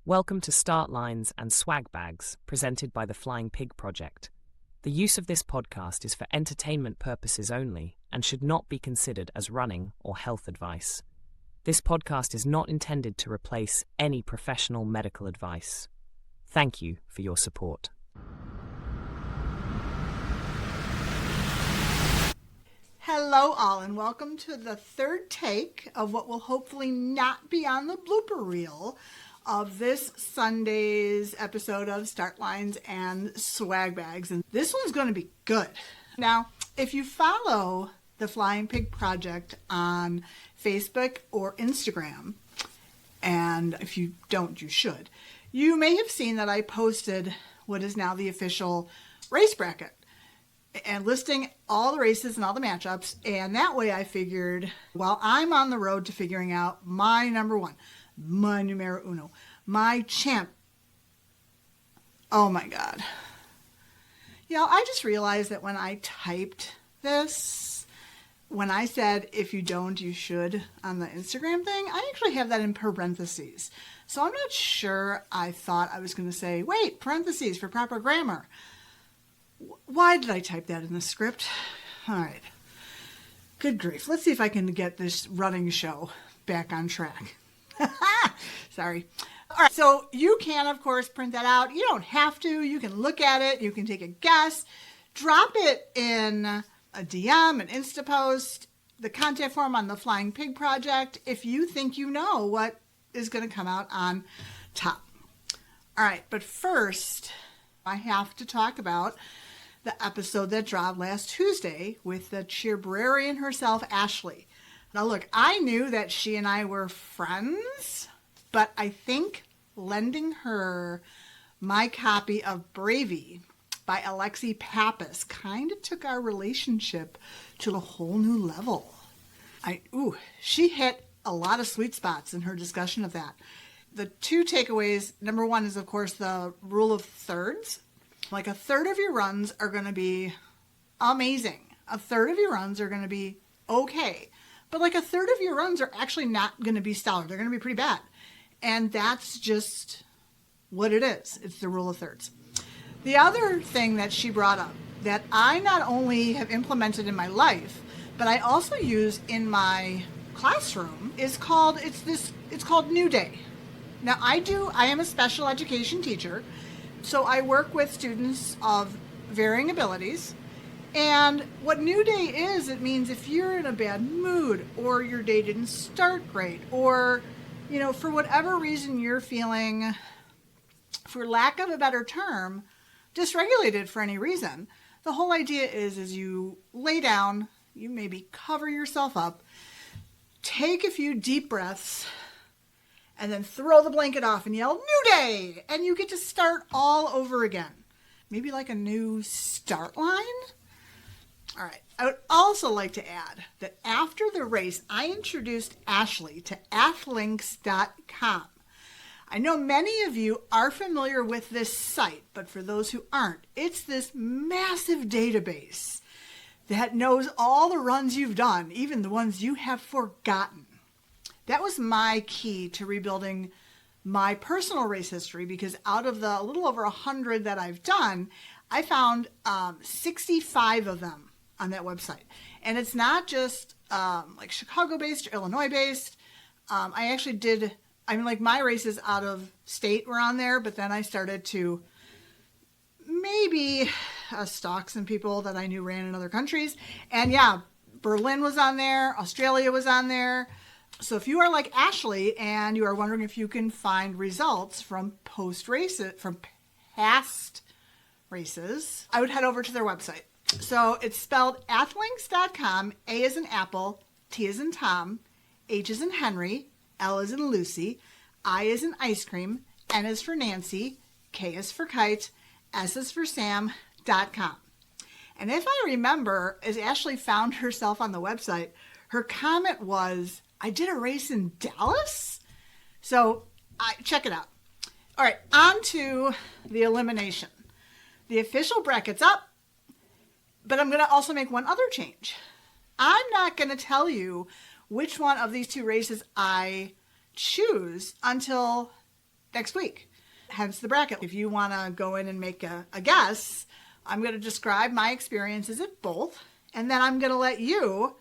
Welcome to Start Lines and Swag Bags, presented by the Flying Pig Project. The use of this podcast is for entertainment purposes only and should not be considered as running or health advice. This podcast is not intended to replace any professional medical advice. Thank you for your support. Hello all, and welcome to the third take of what will hopefully not be on the blooper reel of this Sunday's episode of Start Lines and Swag Bags. And this one's going to be good. Now, if you follow the Flying Pig Project on Facebook or Instagram, and if you don't, you should, you may have seen that I posted what is now the official race bracket and listing all the races and all the matchups. And that way I figured, well, I'm on the road to figuring out my number one, my numero uno, my champ. Oh my God. You know, I just realized that when I typed this, when I said, if you don't, you should on the Instagram thing, I actually have that in parentheses. So I'm not sure I thought I was going to say, wait, parentheses for proper grammar. Why did I type that in the script? All right. Good grief. Let's see if I can get this running show back on track. Sorry. All right. So you can, of course, print that out. You don't have to. You can look at it. You can take a guess. Drop it in a DM, an Insta post, the contact form on the Flying Pig Project if you think you know what is going to come out on top. All right. But first, I have to talk about the episode that dropped last Tuesday with the cheerbrarian herself, Ashley. Now look, I knew that she and I were friends, but I think lending her my copy of Bravey by Alexi Pappas kind of took our relationship to a whole new level. She hit a lot of sweet spots in her discussion of that. The two takeaways, number one is, of course, the rule of thirds. Like a third of your runs are going to be amazing. A third of your runs are going to be okay. But like a third of your runs are actually not going to be stellar. They're going to be pretty bad. And that's just what it is. It's the rule of thirds. The other thing that she brought up that I not only have implemented in my life, but I also use in my classroom is called New Day. Now I am a special education teacher. So I work with students of varying abilities. And what New Day is, it means if you're in a bad mood or your day didn't start great or, for whatever reason you're feeling, for lack of a better term, dysregulated for any reason, the whole idea is you lay down, you maybe cover yourself up, take a few deep breaths, and then throw the blanket off and yell, New Day! And you get to start all over again. Maybe like a new start line? All right. I would also like to add that after the race, I introduced Ashley to athlinks.com. I know many of you are familiar with this site, but for those who aren't, it's this massive database that knows all the runs you've done, even the ones you have forgotten. That was my key to rebuilding my personal race history because out of the little over 100 that I've done, I found 65 of them on that website. And it's not just like Chicago-based or Illinois-based. I actually my races out of state were on there, but then I started to maybe stalk some people that I knew ran in other countries. And yeah, Berlin was on there. Australia was on there. So if you are like Ashley and you are wondering if you can find results from past races, I would head over to their website. So it's spelled athlinks.com, A as in apple, T as in Tom, H as in Henry, L as in Lucy, I as in ice cream, N as for Nancy, K as for kite, S as for Sam.com. And if I remember, as Ashley found herself on the website, her comment was, I did a race in Dallas. So check it out. All right, on to the elimination. The official bracket's up, but I'm going to also make one other change. I'm not going to tell you which one of these two races I choose until next week. Hence the bracket. If you want to go in and make a guess, I'm going to describe my experiences at both, and then I'm going to let you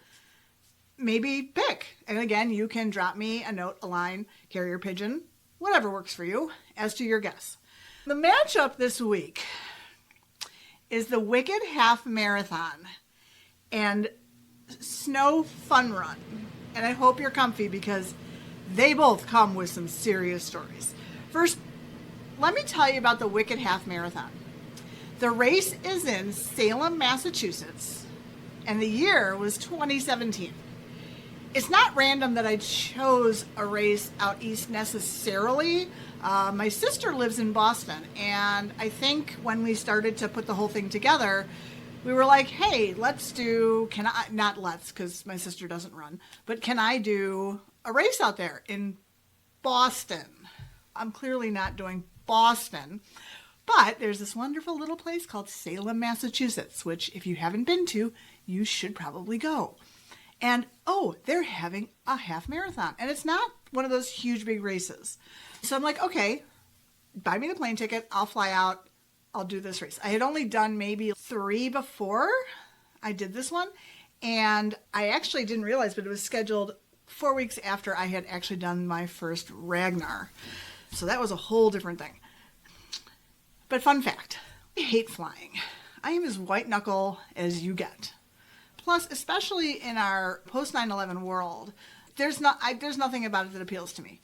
maybe pick. And again, you can drop me a note, a line, carrier pigeon, whatever works for you as to your guess. The matchup this week is the Wicked Half Marathon and Snow Fun Run. And I hope you're comfy because they both come with some serious stories. First, let me tell you about the Wicked Half Marathon. The race is in Salem, Massachusetts, and the year was 2017. It's not random that I chose a race out east necessarily. My sister lives in Boston, and I think when we started to put the whole thing together, we were like, hey, not let's, because my sister doesn't run, but can I do a race out there in Boston? I'm clearly not doing Boston, but there's this wonderful little place called Salem, Massachusetts, which if you haven't been to, you should probably go. And they're having a half marathon, and it's not one of those huge big races. So I'm like, okay, buy me the plane ticket, I'll fly out, I'll do this race. I had only done maybe 3 before I did this one, and I actually didn't realize, but it was scheduled 4 weeks after I had actually done my first Ragnar. So that was a whole different thing. But fun fact, I hate flying. I am as white knuckle as you get. Plus, especially in our post 9/11 world, there's nothing about it that appeals to me.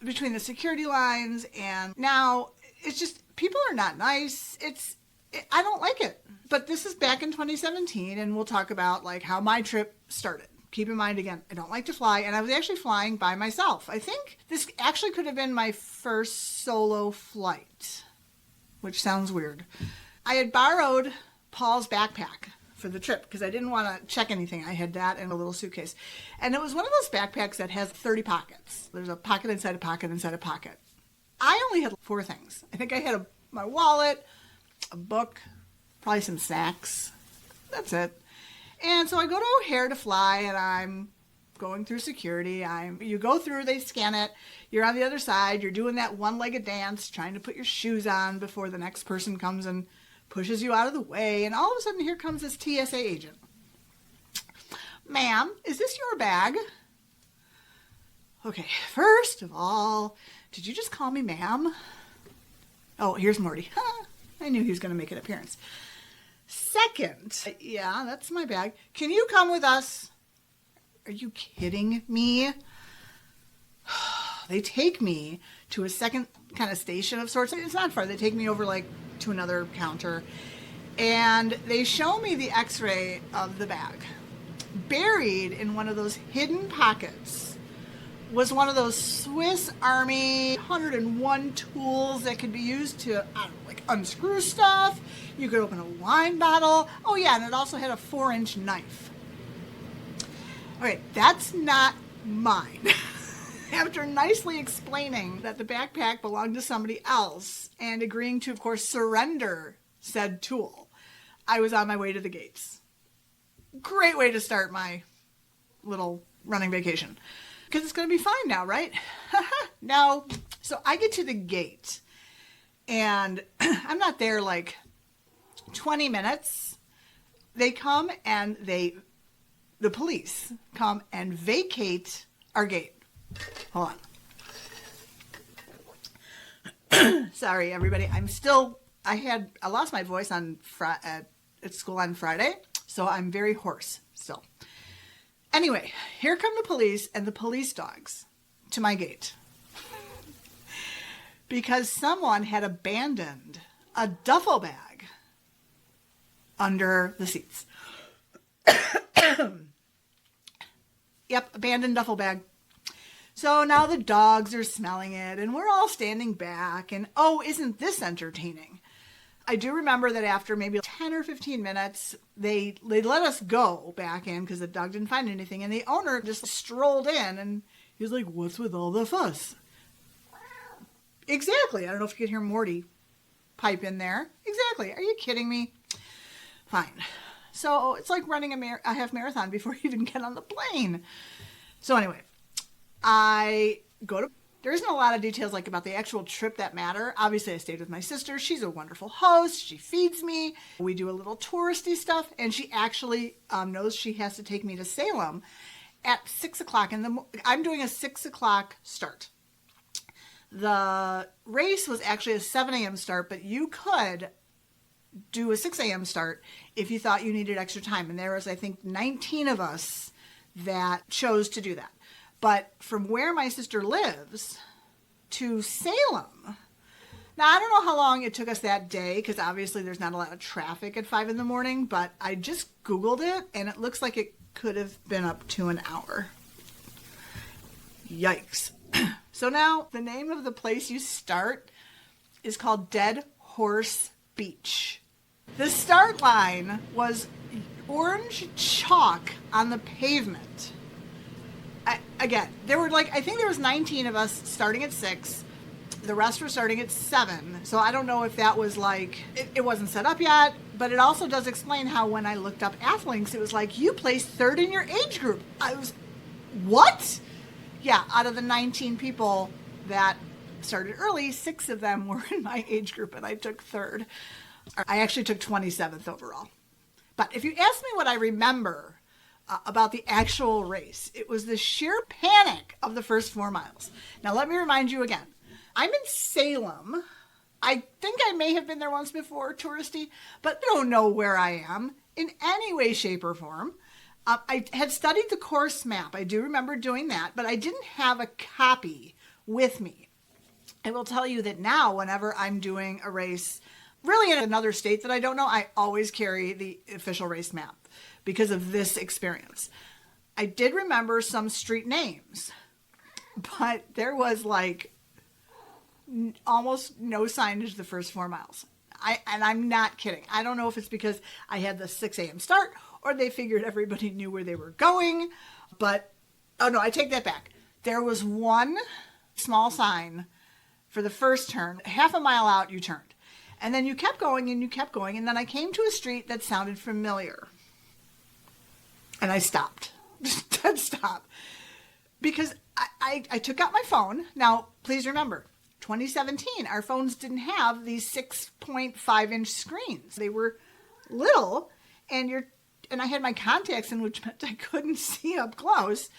Between the security lines and now, it's just, people are not nice. I don't like it. But this is back in 2017, and we'll talk about like how my trip started. Keep in mind, again, I don't like to fly, and I was actually flying by myself. I think this actually could have been my first solo flight, which sounds weird. I had borrowed Paul's backpack for the trip because I didn't want to check anything. I had that in a little suitcase. And it was one of those backpacks that has 30 pockets. There's a pocket inside a pocket inside a pocket. I only had 4 things. I think I had my wallet, a book, probably some snacks. That's it. And so I go to O'Hare to fly, and I'm going through security. You go through, they scan it. You're on the other side. You're doing that one-legged dance, trying to put your shoes on before the next person comes and pushes you out of the way. And all of a sudden, here comes this TSA agent. Ma'am, is this your bag? Okay, first of all, did you just call me ma'am? Oh, here's Marty. I knew he was going to make an appearance. Second, yeah, that's my bag. Can you come with us? Are you kidding me? They take me to a second kind of station of sorts. It's not far. They take me over like to another counter, and they show me the x-ray of the bag. Buried in one of those hidden pockets was one of those Swiss Army 101 tools that could be used to, like unscrew stuff. You could open a wine bottle. Oh yeah, and it also had a 4-inch knife. All right, that's not mine. After nicely explaining that the backpack belonged to somebody else and agreeing to, of course, surrender said tool, I was on my way to the gates. Great way to start my little running vacation. Because it's going to be fine now, right? No. So I get to the gate, and I'm not there like 20 minutes. They come and the police come and vacate our gate. Hold on. Sorry, everybody. I lost my voice at school on Friday, so I'm very hoarse still. Anyway, here come the police and the police dogs to my gate because someone had abandoned a duffel bag under the seats. Yep, abandoned duffel bag. So now the dogs are smelling it, and we're all standing back, and oh, isn't this entertaining? I do remember that after maybe 10 or 15 minutes, they let us go back in because the dog didn't find anything, and the owner just strolled in, and he was like, what's with all the fuss? Exactly. I don't know if you could hear Marty pipe in there. Exactly. Are you kidding me? Fine. So it's like running a half marathon before you even get on the plane. So anyway, I go to There isn't a lot of details like about the actual trip that matter. Obviously, I stayed with my sister. She's a wonderful host. She feeds me. We do a little touristy stuff, and she actually knows she has to take me to Salem at 6 o'clock in the morning. I'm doing a 6 o'clock start. The race was actually a 7 a.m. start, but you could do a 6 a.m. start if you thought you needed extra time. And there was, I think, 19 of us that chose to do that. But from where my sister lives to Salem, now I don't know how long it took us that day, because obviously there's not a lot of traffic at 5 in the morning, but I just Googled it, and it looks like it could have been up to an hour. Yikes. So now the name of the place you start is called Dead Horse Beach. The start line was orange chalk on the pavement. Again, there were I think there was 19 of us starting at 6. The rest were starting at 7. So I don't know if that was it wasn't set up yet, but it also does explain how when I looked up Athlinks, it was you placed third in your age group. I was, what? Yeah, out of the 19 people that started early, 6 of them were in my age group, and I took third. I actually took 27th overall. But if you ask me what I remember about the actual race, it was the sheer panic of the first 4 miles. Now, let me remind you again. I'm in Salem. I think I may have been there once before, touristy, but I don't know where I am in any way, shape, or form. I had studied the course map. I do remember doing that, but I didn't have a copy with me. I will tell you that now, whenever I'm doing a race, really in another state that I don't know, I always carry the official race map because of this experience. I did remember some street names, but there was almost no signage the first 4 miles. And I'm not kidding. I don't know if it's because I had the 6 a.m. start or they figured everybody knew where they were going. But, oh no, I take that back. There was one small sign for the first turn. Half a mile out, you turned. And then you kept going and you kept going. And then I came to a street that sounded familiar. And I stopped. Dead stop. Because I took out my phone. Now, please remember, 2017, our phones didn't have these 6.5-inch screens. They were little, and I had my contacts in, which meant I couldn't see up close.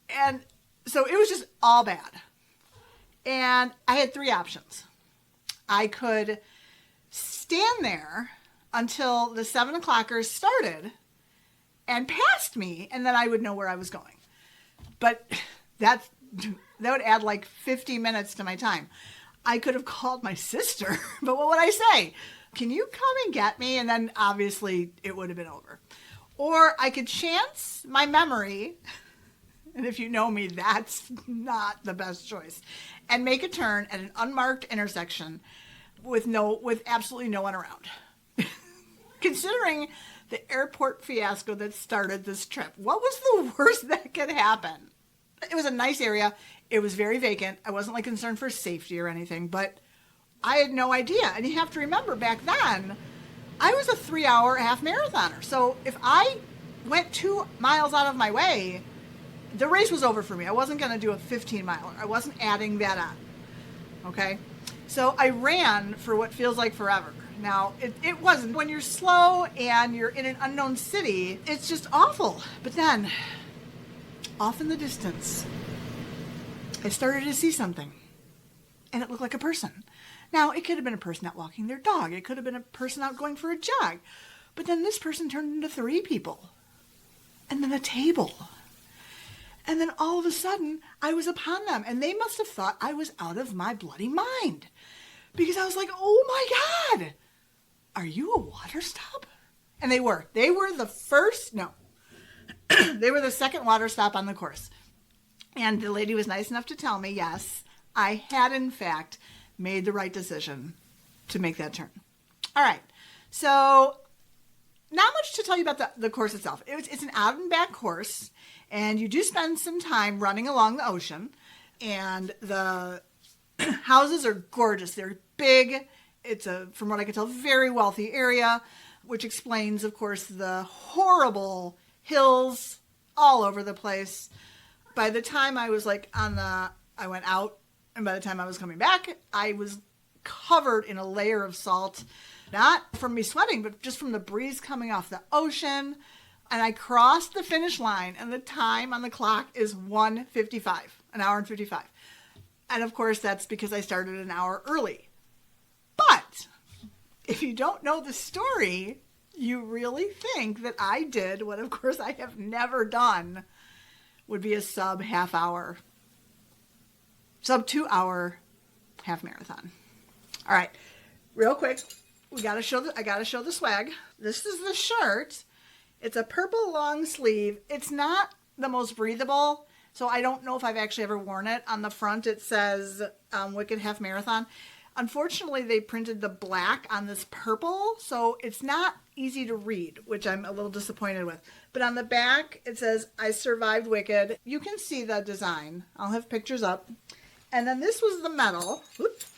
And so it was just all bad. And I had 3 options. I could stand there until the 7 o'clockers started and passed me, and then I would know where I was going. But that would add 50 minutes to my time. I could have called my sister, but what would I say? Can you come and get me? And then obviously it would have been over. Or I could chance my memory, and if you know me, that's not the best choice, and make a turn at an unmarked intersection with absolutely no one around. Considering the airport fiasco that started this trip, what was the worst that could happen? It was a nice area. It was very vacant. I wasn't concerned for safety or anything, but I had no idea. And you have to remember, back then, I was a 3-hour half marathoner. So if I went 2 miles out of my way, the race was over for me. I wasn't going to do a 15-miler. I wasn't adding that on. Okay? So I ran for what feels like forever. Now, it wasn't. When you're slow and you're in an unknown city, it's just awful. But then, off in the distance, I started to see something. And it looked like a person. Now, it could have been a person out walking their dog. It could have been a person out going for a jog. But then this person turned into 3 people. And then a table. And then all of a sudden, I was upon them. And they must have thought I was out of my bloody mind. Because I was like, oh my God, are you a water stop? And they were. They were the first, no. They were the second water stop on the course. And the lady was nice enough to tell me, yes, I had in fact made the right decision to make that turn. All right. So not much to tell you about the course itself. It's an out and back course, and you do spend some time running along the ocean, and the houses are gorgeous. They're big. It's from what I can tell, very wealthy area, which explains, of course, the horrible hills all over the place. By the time I was on the I went out, and by the time I was coming back, I was covered in a layer of salt, not from me sweating, but just from the breeze coming off the ocean. And I crossed the finish line, and the time on the clock is 1:55, an hour and 55. And of course, that's because I started an hour early. But if you don't know the story, you really think that I did what, of course, I have never done, would be a sub 2 hour half marathon. All right, real quick, I gotta show the swag. This is the shirt. It's a purple long sleeve. It's not the most breathable, so I don't know if I've actually ever worn it. On the front, it says Wicked Half Marathon. Unfortunately, they printed the black on this purple, so it's not easy to read, which I'm a little disappointed with. But on the back, it says, I survived Wicked. You can see the design. I'll have pictures up. And then this was the medal. Oops,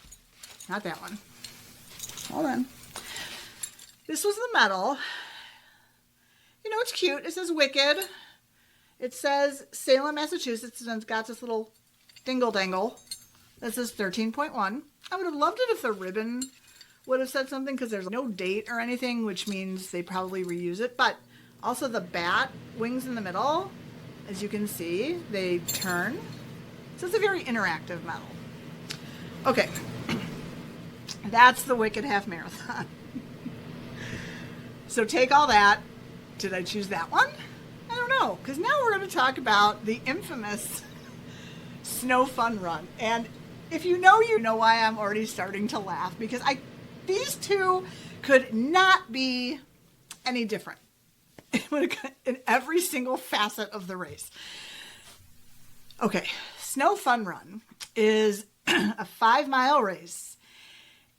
not that one. Hold on. This was the medal. You know, it's cute. It says Wicked. It says Salem, Massachusetts, and it's got this little dingle-dangle that says 13.1. I would have loved it if the ribbon would have said something, because there's no date or anything, which means they probably reuse it. But also the bat wings in the middle, as you can see, they turn. So it's a very interactive medal. Okay. That's the Wicked Half Marathon. So take all that. Did I choose that one? I don't know, because now we're going to talk about the infamous Snow Fun Run. And if you know why I'm already starting to laugh, because these two could not be any different in every single facet of the race. Okay, Snow Fun Run is a 5-mile race.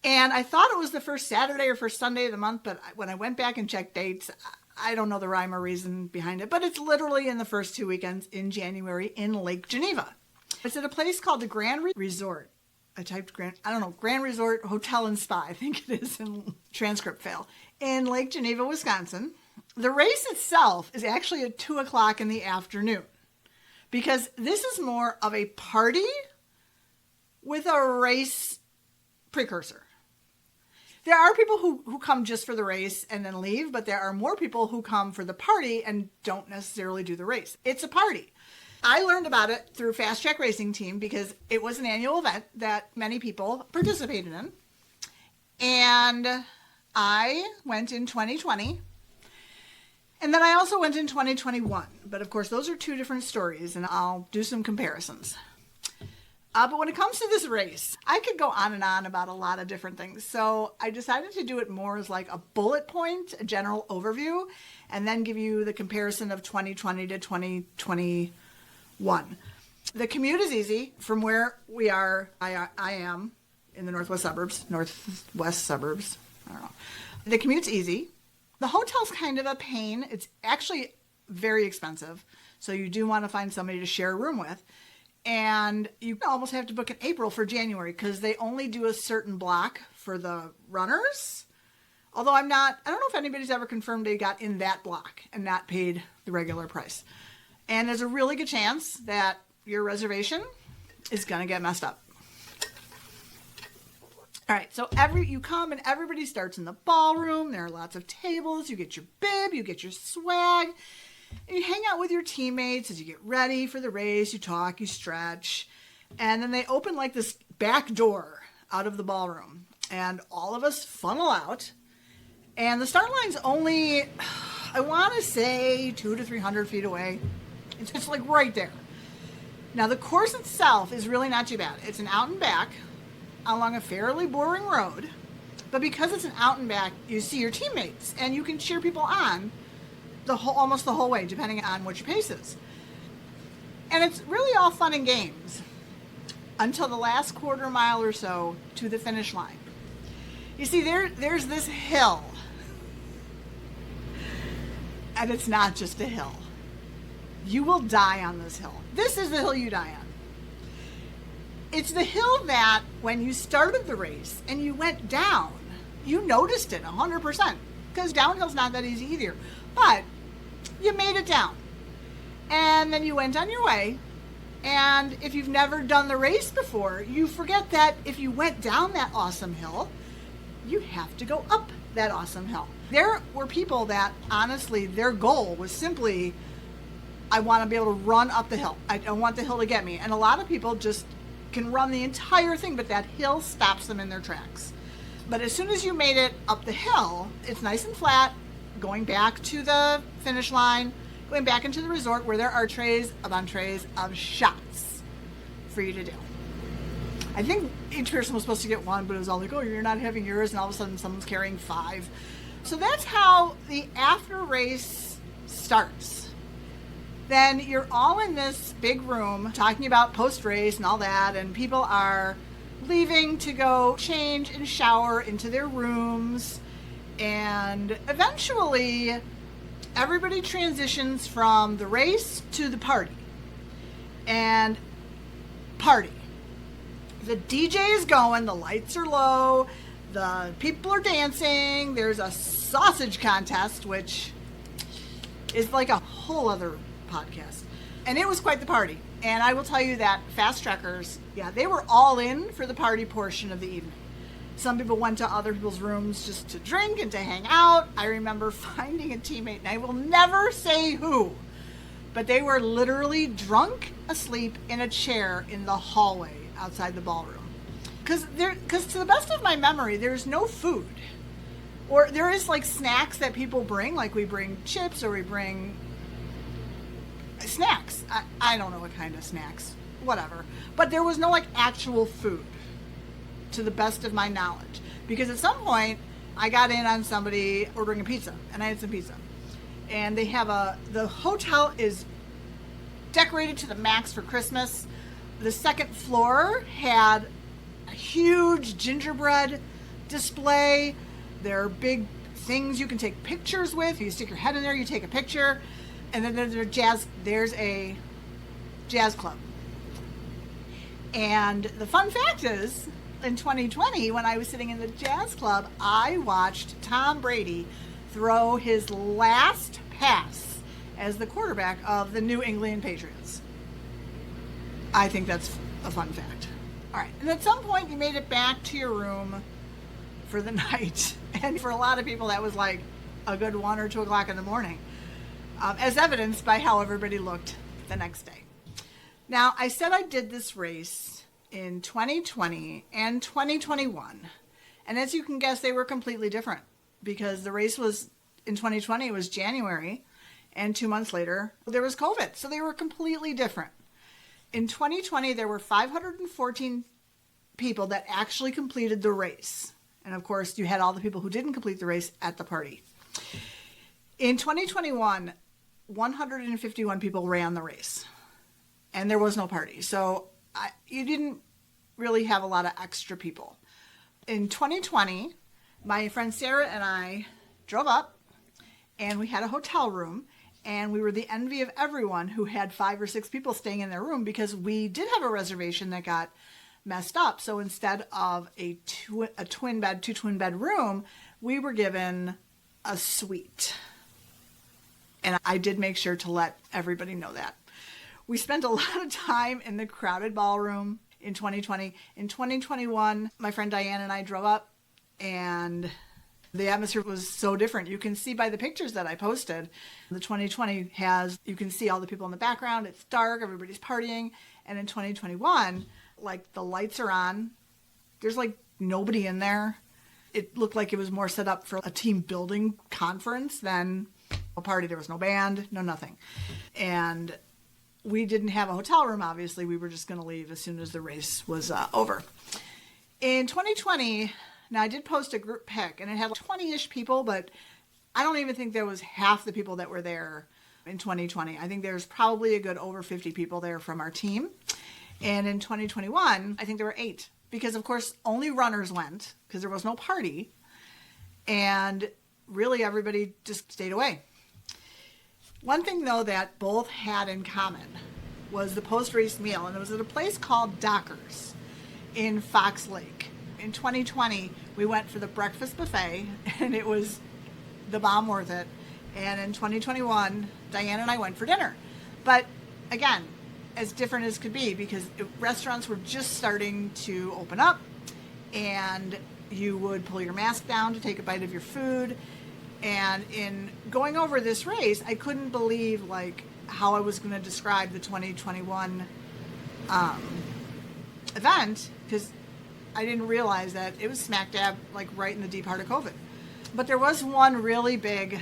And I thought it was the first Saturday or first Sunday of the month, but when I went back and checked dates, I don't know the rhyme or reason behind it, but it's literally in the first 2 weekends in January in Lake Geneva. It's at a place called the Grand Resort. I typed Grand Resort Hotel and Spa, I think it is, in transcript fail, in Lake Geneva, Wisconsin. The race itself is actually at 2 o'clock in the afternoon, because this is more of a party with a race precursor. There are people who come just for the race and then leave, but there are more people who come for the party and don't necessarily do the race. It's a party. I learned about it through Fast Track Racing Team, because it was an annual event that many people participated in. And I went in 2020. And then I also went in 2021. But of course, those are two different stories, and I'll do some comparisons. But when it comes to this race, I could go on and on about a lot of different things. So I decided to do it more as like a bullet point, a general overview, and then give you the comparison of 2020 to 2021. The commute is easy from where we are. I am in the northwest suburbs. I don't know. The commute's easy. The hotel's kind of a pain. It's actually very expensive. So you do want to find somebody to share a room with. And you almost have to book in April for January, because they only do a certain block for the runners. Although I don't know if anybody's ever confirmed they got in that block and not paid the regular price. And there's a really good chance that your reservation is going to get messed up. All right, so you come and everybody starts in the ballroom. There are lots of tables. You get your bib, you get your swag. And you hang out with your teammates as you get ready for the race. You talk, you stretch. And then they open like this back door out of the ballroom. And all of us funnel out. And the start line's only, I want to say, 200 to 300 feet away. It's like right there. Now, the course itself is really not too bad. It's an out and back along a fairly boring road. But because it's an out and back, you see your teammates. And you can cheer people on almost the whole way, depending on what your pace is. And it's really all fun and games until the last quarter mile or so to the finish line. You see, there's this hill. And it's not just a hill. You will die on this hill. This is the hill you die on. It's the hill that when you started the race and you went down, you noticed it 100%. Because downhill's not that easy either. But you made it down. And then you went on your way. And if you've never done the race before, you forget that if you went down that awesome hill, you have to go up that awesome hill. There were people that, honestly, their goal was simply, I want to be able to run up the hill. I don't want the hill to get me. And a lot of people just can run the entire thing, but that hill stops them in their tracks. But as soon as you made it up the hill, it's nice and flat, going back to the finish line, going back into the resort where there are trays upon trays of shots for you to do. I think each person was supposed to get one, but it was all like, oh, you're not having yours, and all of a sudden someone's carrying 5. So that's how the after race starts. Then you're all in this big room talking about post-race and all that, and people are leaving to go change and shower into their rooms, and eventually everybody transitions from the race to the party. And party. The DJ is going, the lights are low, the people are dancing, there's a sausage contest, which is like a whole other podcast. And it was quite the party. And I will tell you that fast trekkers, they were all in for the party portion of the evening. Some people went to other people's rooms just to drink and to hang out. I remember finding a teammate, and I will never say who, but they were literally drunk asleep in a chair in the hallway outside the ballroom. Because to the best of my memory, there's no food. Or there is like snacks that people bring, like we bring chips or we bring snacks. I don't know what kind of snacks, whatever. But there was no like actual food, to the best of my knowledge. Because at some point, I got in on somebody ordering a pizza, and I had some pizza. And they have the hotel is decorated to the max for Christmas. The second floor had a huge gingerbread display. There are big things you can take pictures with. You stick your head in there, you take a picture. And then there's a jazz club. And the fun fact is, in 2020, when I was sitting in the jazz club, I watched Tom Brady throw his last pass as the quarterback of the New England Patriots. I think that's a fun fact. All right. And at some point, you made it back to your room for the night. And for a lot of people, that was like a good 1 or 2 o'clock in the morning, as evidenced by how everybody looked the next day. Now, I said I did this race in 2020 and 2021. And as you can guess, they were completely different, because the race was in 2020, it was January, and 2 months later, there was COVID. So they were completely different. In 2020, there were 514 people that actually completed the race. And of course, you had all the people who didn't complete the race at the party. In 2021, 151 people ran the race, and there was no party. So you didn't really have a lot of extra people. In 2020, my friend Sarah and I drove up, and we had a hotel room, and we were the envy of everyone who had 5 or 6 people staying in their room, because we did have a reservation that got messed up. So instead of a two twin bed room, we were given a suite. And I did make sure to let everybody know that. We spent a lot of time in the crowded ballroom in 2020. In 2021, my friend Diane and I drove up, and the atmosphere was so different. You can see by the pictures that I posted, the 2020 you can see all the people in the background. It's dark, everybody's partying. And in 2021, like, the lights are on. There's like nobody in there. It looked like it was more set up for a team building conference than a party. There was no band, no nothing. And we didn't have a hotel room, obviously. We were just going to leave as soon as the race was over. In 2020, now I did post a group pic, and it had like 20-ish people, but I don't even think there was half the people that were there in 2020. I think there's probably a good over 50 people there from our team. And in 2021, I think there were 8, because of course only runners went, because there was no party, and really everybody just stayed away. One thing, though, that both had in common was the post-race meal, and it was at a place called Dockers in Fox Lake. In 2020, we went for the breakfast buffet, and it was the bomb worth it. And in 2021, Diane and I went for dinner. But again, as different as could be because restaurants were just starting to open up, and you would pull your mask down to take a bite of your food. And in going over this race, I couldn't believe like how I was going to describe the 2021 event, because I didn't realize that it was smack dab like right in the deep heart of COVID. But there was one really big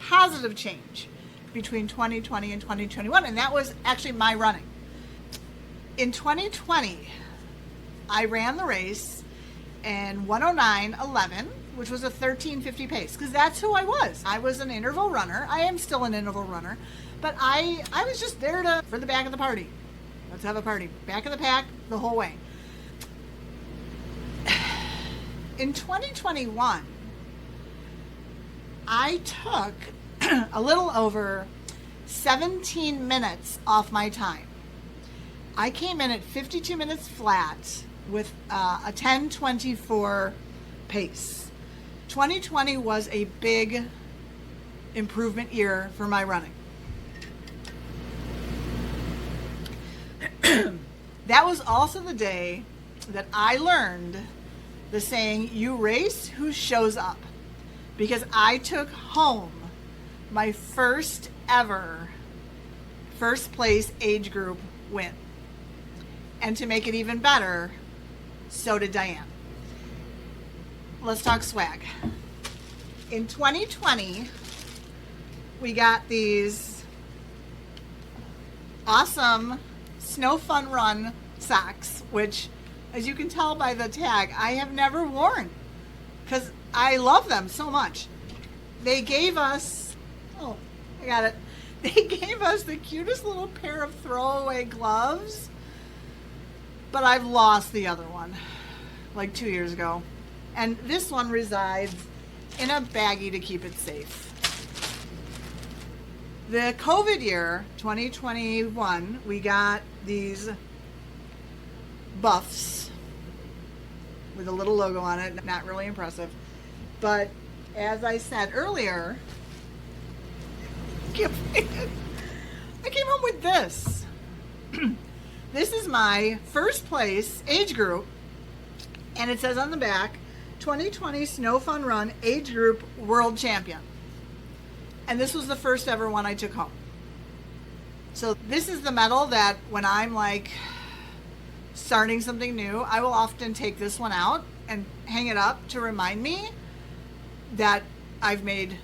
positive change between 2020 and 2021, and that was actually my running. In 2020, I ran the race in 109.11, which was a 13:50 pace, because that's who I was. I was an interval runner. I am still an interval runner, but I was just there for the back of the party. Let's have a party. Back of the pack the whole way. In 2021, I took a little over 17 minutes off my time. I came in at 52 minutes flat with a 10:24 pace. 2020 was a big improvement year for my running. That was also the day that I learned the saying, "You race who shows up," because I took home my first ever first place age group win. And to make it even better, so did Diane. Let's talk swag. In 2020, we got these awesome Snow Fun Run socks, which, as you can tell by the tag, I have never worn because I love them so much. They gave us, oh, I got it. They gave us the cutest little pair of throwaway gloves, but I've lost the other one like 2 years ago. And this one resides in a baggie to keep it safe. The COVID year, 2021, we got these buffs with a little logo on it. Not really impressive. But as I said earlier, I came home with this. This is my first place age group, and it says on the back, 2020 Snow Fun Run Age Group World Champion. And this was the first ever one I took home. So this is the medal that when I'm like starting something new, I will often take this one out and hang it up to remind me that I've made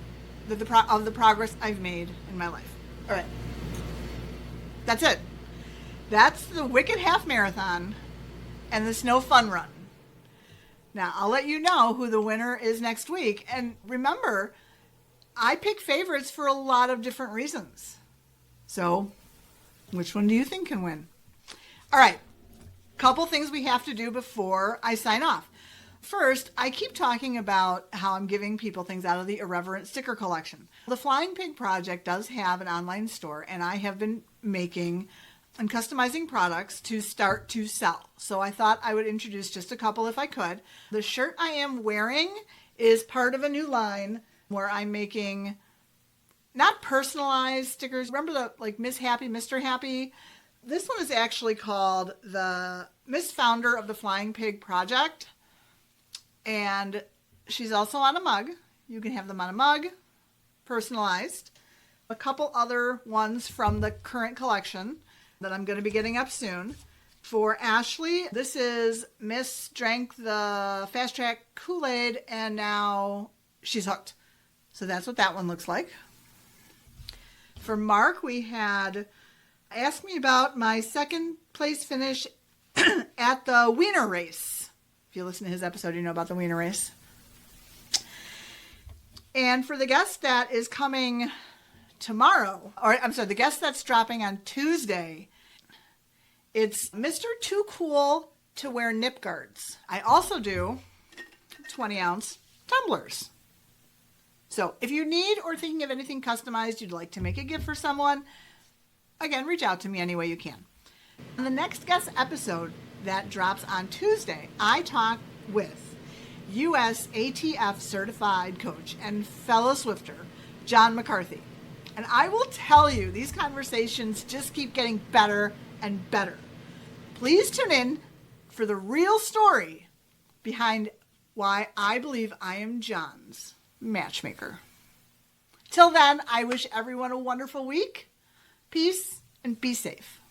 the progress I've made in my life. All right. That's it. That's the Wicked Half Marathon and the Snow Fun Run. Now, I'll let you know who the winner is next week. And remember, I pick favorites for a lot of different reasons. So, which one do you think can win? All right. Couple things we have to do before I sign off. First, I keep talking about how I'm giving people things out of the Irreverent sticker collection. The Flying Pig Project does have an online store, and I have been making and customizing products to start to sell. So I thought I would introduce just a couple if I could. The shirt I am wearing is part of a new line where I'm making not personalized stickers. Remember the like Miss Happy, Mr. Happy? This one is actually called the Miss Founder of the Flying Pig Project. And she's also on a mug. You can have them on a mug, personalized. A couple other ones from the current collection that I'm going to be getting up soon. For Ashley, this is Miss Drank the Fast Track Kool-Aid, and now she's hooked. So that's what that one looks like. For Mark, we had asked me about my second place finish at the Wiener Race. If you listen to his episode, you know about the Wiener Race. And for the guest that is coming tomorrow, or I'm sorry, the guest that's dropping on Tuesday, it's Mr. Too Cool to Wear Nip Guards. I also do 20-ounce tumblers. So if you need or thinking of anything customized you'd like to make a gift for someone, again, reach out to me any way you can. On the next guest episode that drops on Tuesday, I talk with U.S. ATF certified coach and fellow Swifter, John McCarthy. And I will tell you, these conversations just keep getting better and better. Please tune in for the real story behind why I believe I am John's matchmaker. Till then, I wish everyone a wonderful week. Peace and be safe.